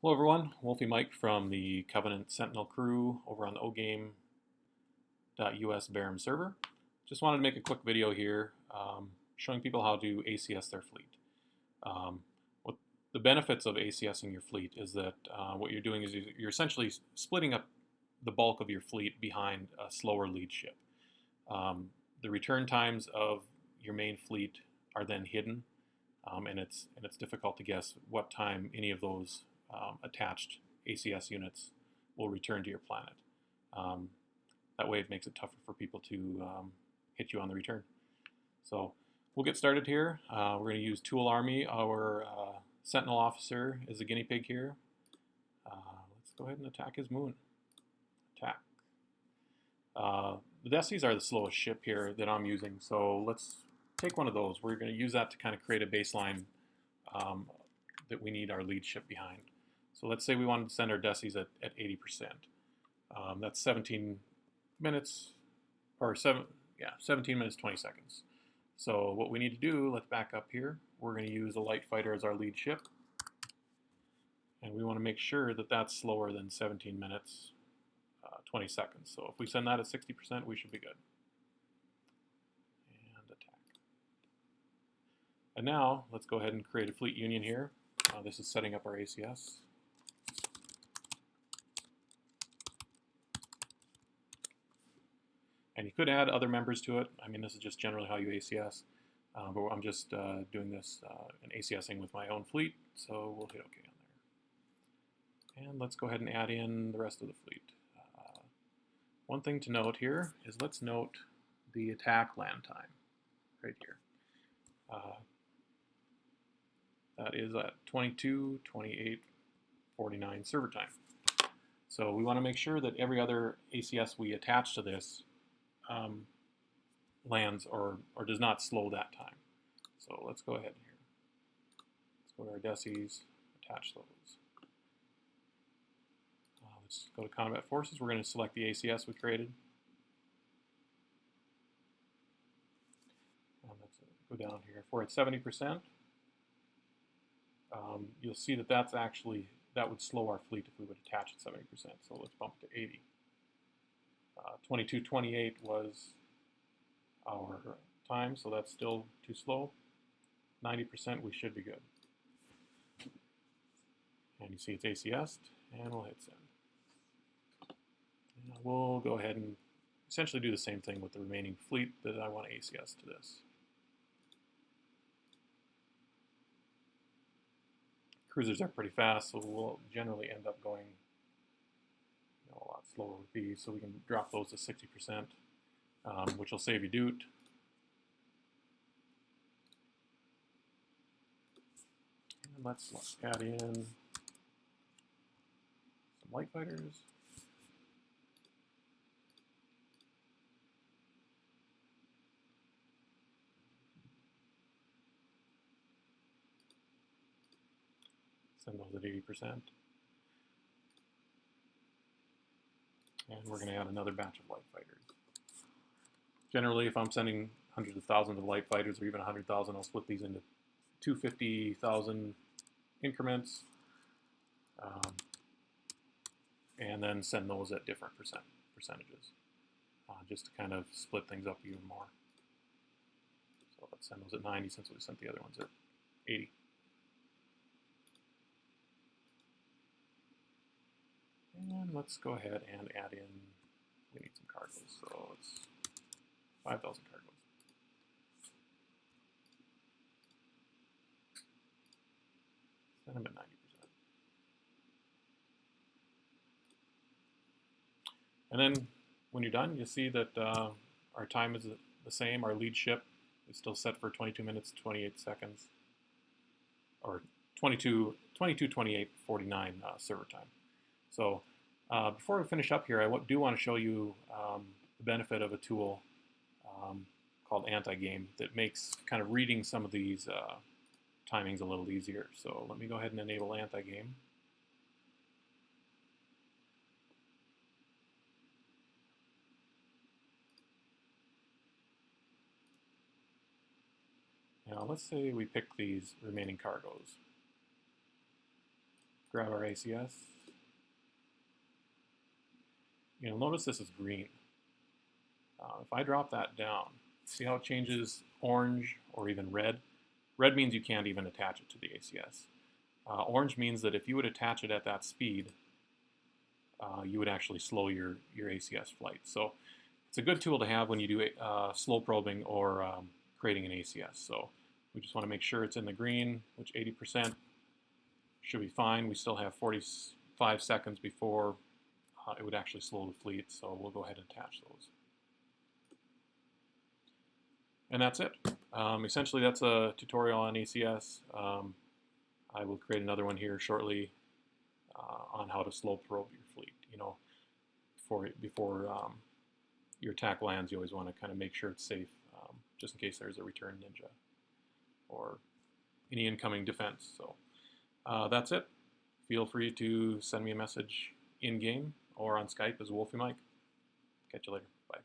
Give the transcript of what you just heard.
Hello everyone, Wolfie Mike from the Covenant Sentinel crew over on the OGame.us Barym server. Just wanted to make a quick video here showing people how to ACS their fleet. What the benefits of ACSing your fleet is that what you're doing is you're essentially splitting up the bulk of your fleet behind a slower lead ship. The return times of your main fleet are then hidden, and it's difficult to guess what time any of those attached ACS units will return to your planet. That way it makes it tougher for people to hit you on the return. So we'll get started here. We're going to use Tool Army. Our Sentinel officer is a guinea pig here. Let's go ahead and attack his moon. Attack. The Desis are the slowest ship here that I'm using, so let's take one of those. We're going to use that to kind of create a baseline that we need our lead ship behind. So let's say we wanted to send our Desis at 80%. That's 17 minutes, or 17 minutes, 20 seconds. So what we need to do, let's back up here. We're going to use a light fighter as our lead ship. And we want to make sure that that's slower than 17 minutes, 20 seconds. So if we send that at 60%, we should be good. And attack. And now, let's go ahead and create a fleet union here. This is setting up our ACS. And you could add other members to it. I mean, this is just generally how you ACS. But I'm just doing this and ACSing with my own fleet, so we'll hit OK on there. And let's go ahead and add in the rest of the fleet. One thing to note here is let's note the attack land time right here. That is at 22, 28, 49 server time. So we want to make sure that every other ACS we attach to this lands or does not slow that time. So let's go ahead here. Let's go to our Desis, attach those. Let's go to Combat Forces. We're going to select the ACS we created. And let's go down here. If we're at 70%, you'll see that that would slow our fleet if we would attach at 70%. So let's bump it to 80. 22:28 was our time, so that's still too slow. 90%, we should be good. And you see it's ACS'd, and we'll hit send. And we'll go ahead and essentially do the same thing with the remaining fleet that I want to ACS to this. Cruisers are pretty fast, so we'll generally end up going a lot slower with these, so we can drop those to 60%, which will save you doot. And let's add in some light fighters. Send those at 80%. And we're going to add another batch of light fighters. Generally, if I'm sending hundreds of thousands of light fighters, or even 100,000, I'll split these into 250,000 increments, and then send those at different percentages, just to kind of split things up even more. So let's send those at 90 since we sent the other ones at 80. And let's go ahead and add in, we need some cargoes, so it's 5,000 cargoes. Send them at 90%. And then when you're done, you'll see that our time is the same. Our lead ship is still set for 22 minutes, 28 seconds, or 22, 28, 49 server time. So before we finish up here, I do want to show you the benefit of a tool called ACSing that makes kind of reading some of these timings a little easier. So let me go ahead and enable ACSing. Now let's say we pick these remaining cargoes. grab our ACS. You'll notice this is green. If I drop that down, see how it changes orange or even red? Red means you can't even attach it to the ACS. Orange means that if you would attach it at that speed, you would actually slow your ACS flight. So it's a good tool to have when you do slow probing or creating an ACS. So we just want to make sure it's in the green, which 80% should be fine. We still have 45 seconds before it would actually slow the fleet, so we'll go ahead and attach those. And that's it. Essentially, that's a tutorial on ACS. I will create another one here shortly on how to slow probe your fleet. You know, before your attack lands, you always want to kind of make sure it's safe, just in case there's a return ninja or any incoming defense. So that's it. Feel free to send me a message in game or on Skype as Wolfie Mike. Catch you later. Bye.